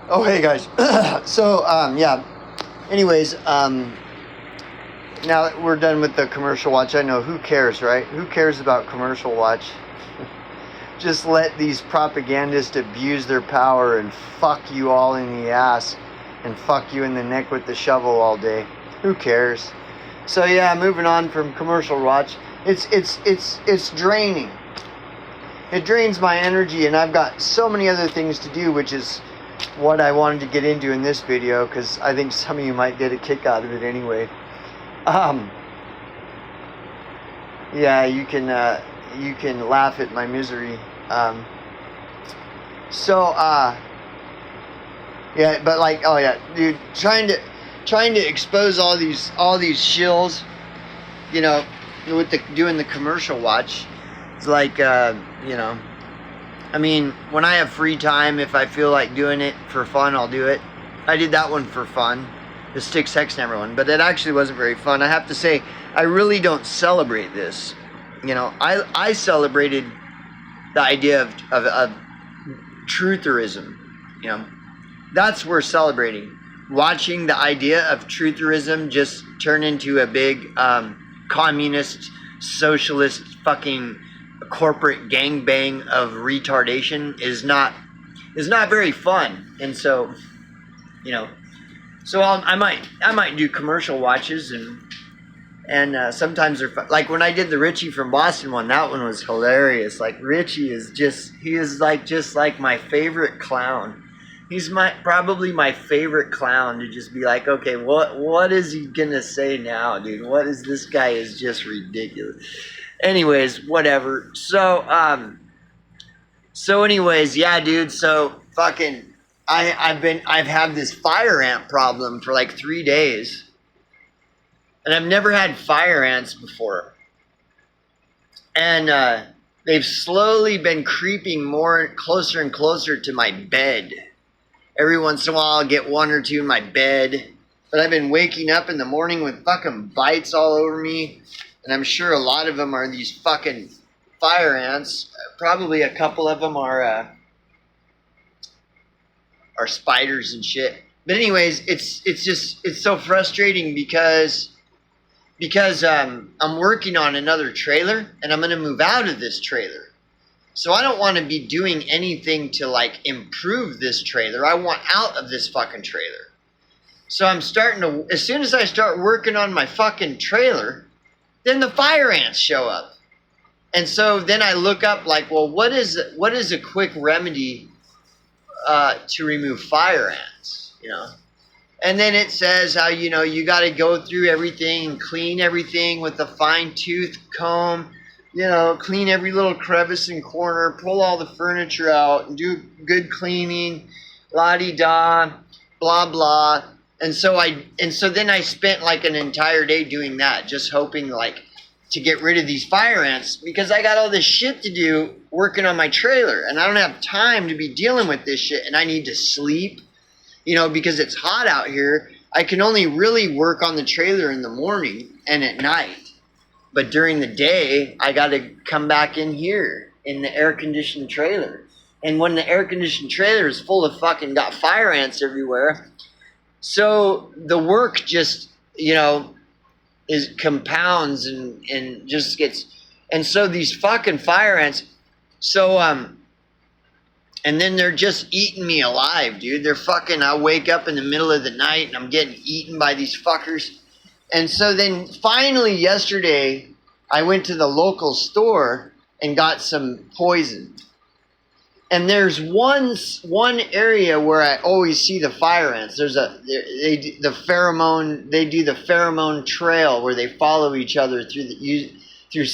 Oh, hey guys. So, yeah. Anyways, now that we're done with the commercial watch, I know who cares, right? Who cares about commercial watch? Just let these propagandists abuse their power and fuck you all in the ass and fuck you in the neck with the shovel all day. Who cares? So yeah, moving on from commercial watch. It's draining. It drains my energy, and I've got so many other things to do, which is what I wanted to get into in this video, because I think some of you might get a kick out of it anyway. Yeah, you can laugh at my misery. Yeah, but like, oh yeah, dude, trying to expose all these shills, you know, with doing the commercial watch. It's like, you know, I mean, when I have free time, if I feel like doing it for fun, I'll do it. I did that one for fun, the Styx Hexhammer one, but it actually wasn't very fun. I have to say, I really don't celebrate this. You know, I celebrated the idea of trutherism. You know, that's worth celebrating. Watching the idea of trutherism just turn into a big communist, socialist, fucking corporate gangbang of retardation is not very fun. And so, you know, so I might do commercial watches, and sometimes they're fun. Like when I did the Richie from Boston one, that one was hilarious. Like Richie is just like my favorite clown. He's probably my favorite clown to just be like, okay, what is he gonna say now, dude? What is this guy is just ridiculous. Anyways, whatever. So anyways, yeah, dude. So fucking, I've had this fire ant problem for like 3 days, and I've never had fire ants before, and they've slowly been creeping closer and closer to my bed. Every once in a while, I'll get one or two in my bed, but I've been waking up in the morning with fucking bites all over me. And I'm sure a lot of them are these fucking fire ants. Probably a couple of them are spiders and shit. But anyways, it's so frustrating because I'm working on another trailer, and I'm gonna move out of this trailer. So I don't want to be doing anything to like improve this trailer. I want out of this fucking trailer. So I'm starting to, as soon as I start working on my fucking trailer, then the fire ants show up. And so then I look up like, well, what is a quick remedy to remove fire ants, you know? And then it says how, you know, you got to go through everything and clean everything with a fine-tooth comb, you know, clean every little crevice and corner, pull all the furniture out and do good cleaning, la-di-da, blah, blah. And so then I spent like an entire day doing that, just hoping like to get rid of these fire ants, because I got all this shit to do working on my trailer, and I don't have time to be dealing with this shit, and I need to sleep, you know, because it's hot out here. I can only really work on the trailer in the morning and at night. But during the day, I got to come back in here in the air-conditioned trailer. And when the air-conditioned trailer is full of fucking got fire ants everywhere, so the work just, you know, compounds and just gets, and so these fucking fire ants, so and then they're just eating me alive, dude. They're fucking, I wake up in the middle of the night and I'm getting eaten by these fuckers. And so then finally yesterday, I went to the local store and got some poison. And there's one area where I always see the fire ants. There's they do the pheromone trail where they follow each other through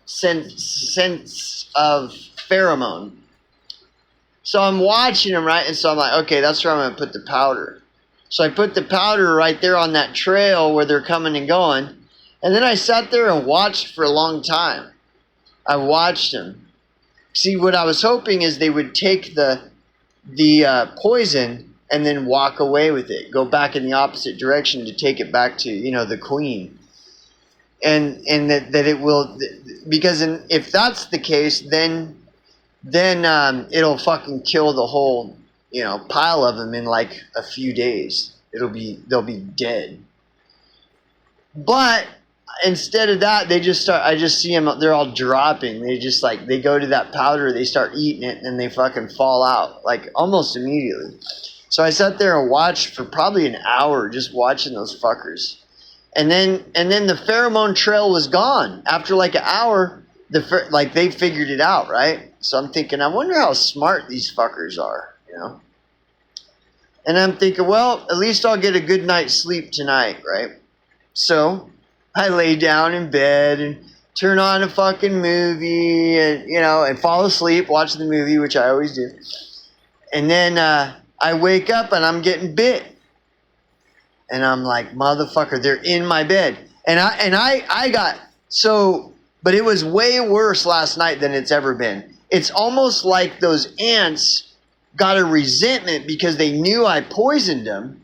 sense of pheromone. So I'm watching them, right? And so I'm like, okay, that's where I'm going to put the powder. So I put the powder right there on that trail where they're coming and going. And then I sat there and watched for a long time. I watched them. See, what I was hoping is they would take the poison and then walk away with it. Go back in the opposite direction to take it back to, you know, the queen. And that it will, because if that's the case, then it'll fucking kill the whole pile of them in like a few days. They'll be dead. But instead of that, I just see them, they're all dropping. They go to that powder, they start eating it, and they fucking fall out, like, almost immediately. So I sat there and watched for probably an hour, just watching those fuckers. And then the pheromone trail was gone. After like an hour, they figured it out, right? So I'm thinking, I wonder how smart these fuckers are, And I'm thinking, well, at least I'll get a good night's sleep tonight, right? So I lay down in bed and turn on a fucking movie and fall asleep watching the movie, which I always do. And then I wake up and I'm getting bit. And I'm like, motherfucker, they're in my bed. And I got so, but it was way worse last night than it's ever been. It's almost like those ants got a resentment because they knew I poisoned them.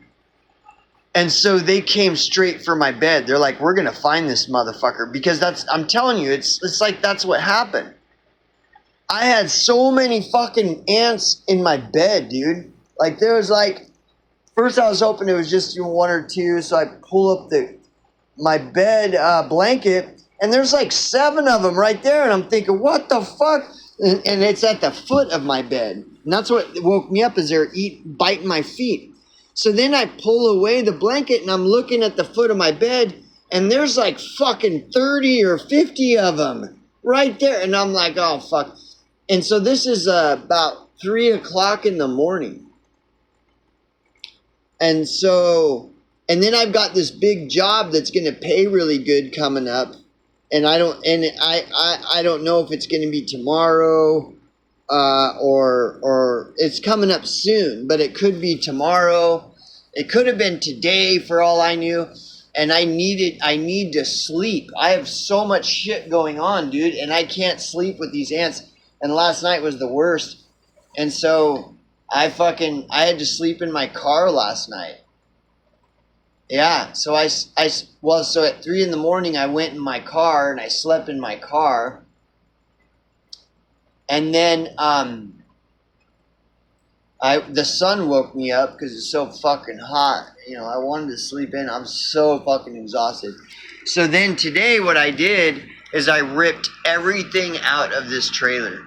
And so they came straight for my bed. They're like, we're going to find this motherfucker. Because I'm telling you, it's like that's what happened. I had so many fucking ants in my bed, dude. Like there was like, first I was hoping it was just one or two. So I pull up my bed blanket and there's like 7 of them right there. And I'm thinking, what the fuck? And it's at the foot of my bed. And that's what woke me up, is they're biting my feet. So then I pull away the blanket and I'm looking at the foot of my bed and there's like fucking 30 or 50 of them right there. And I'm like, oh fuck. And so this is about 3 o'clock in the morning. And then I've got this big job that's going to pay really good coming up. And I don't know if it's going to be tomorrow or it's coming up soon, but it could be tomorrow. It could have been today for all I knew. And I need to sleep. I have so much shit going on, dude, and I can't sleep with these ants. And last night was the worst. And so I had to sleep in my car last night. Yeah, so so at 3 in the morning I went in my car and I slept in my car. And then the sun woke me up because it's so fucking hot. I wanted to sleep in. I'm so fucking exhausted. So then today what I did is I ripped everything out of this trailer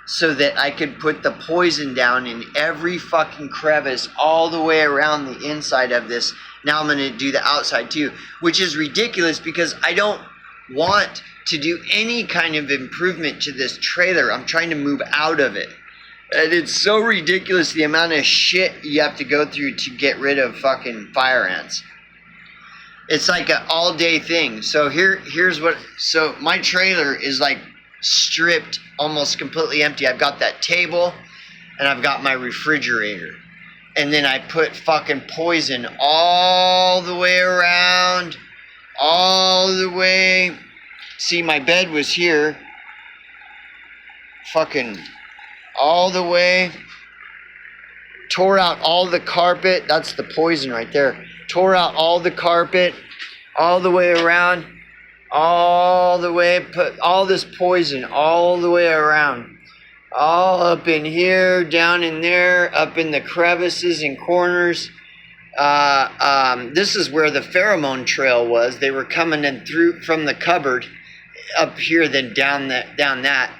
so that I could put the poison down in every fucking crevice all the way around the inside of this. Now I'm going to do the outside too, which is ridiculous because I don't want to do any kind of improvement to this trailer. I'm trying to move out of it. And it's so ridiculous the amount of shit you have to go through to get rid of fucking fire ants. It's like an all day thing. So so my trailer is like stripped, almost completely empty. I've got that table and I've got my refrigerator. And then I put fucking poison all the way around, all the way. See, my bed was here. Fucking all the way. Tore out all the carpet. That's the poison right there. Tore out all the carpet, all the way around, all the way. Put all this poison all the way around. All up in here, down in there, up in the crevices and corners. This is where the pheromone trail was. They were coming in through from the cupboard up here, then down that.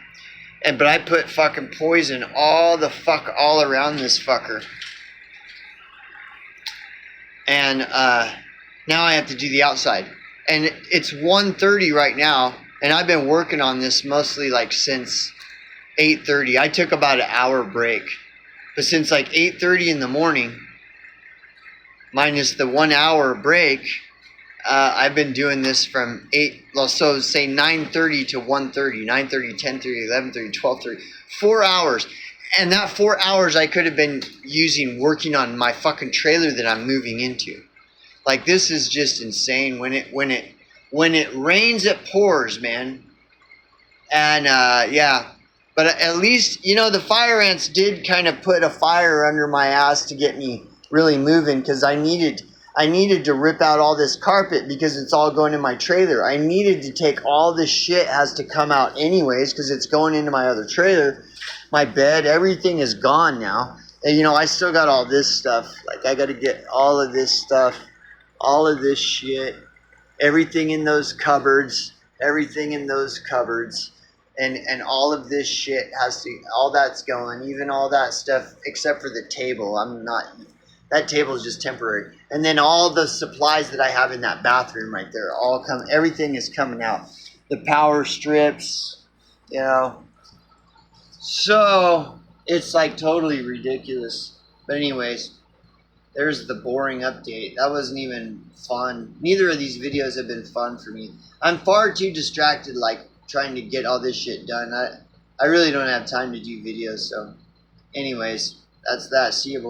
But I put fucking poison all around this fucker. And now I have to do the outside. And it's 1:30 right now, and I've been working on this mostly like since 8:30. I took about an hour break. But since like 8:30 in the morning, minus the 1 hour break, I've been doing this from 9:30 to 1:30, 9:30, 10:30, 11:30, 12:30, 4 hours. And that 4 hours I could have been working on my fucking trailer that I'm moving into. Like, this is just insane. When it rains, it pours, man. And yeah. But at least, the fire ants did kind of put a fire under my ass to get me really moving, because I needed to rip out all this carpet because it's all going in my trailer. I needed to take all this shit, has to come out anyways because it's going into my other trailer. My bed, everything is gone now. And, you know, I still got all this stuff. Like, I got to get all of this stuff, all of this shit, everything in those cupboards, and all of this shit has to, all that's going, even all that stuff, except for the table. That table is just temporary. And then all the supplies that I have in that bathroom right there, everything is coming out. The power strips, you know. So, it's like totally ridiculous. But anyways, there's the boring update. That wasn't even fun. Neither of these videos have been fun for me. I'm far too distracted, like, trying to get all this shit done. I really don't have time to do videos, so anyways, that's that. See you, boys.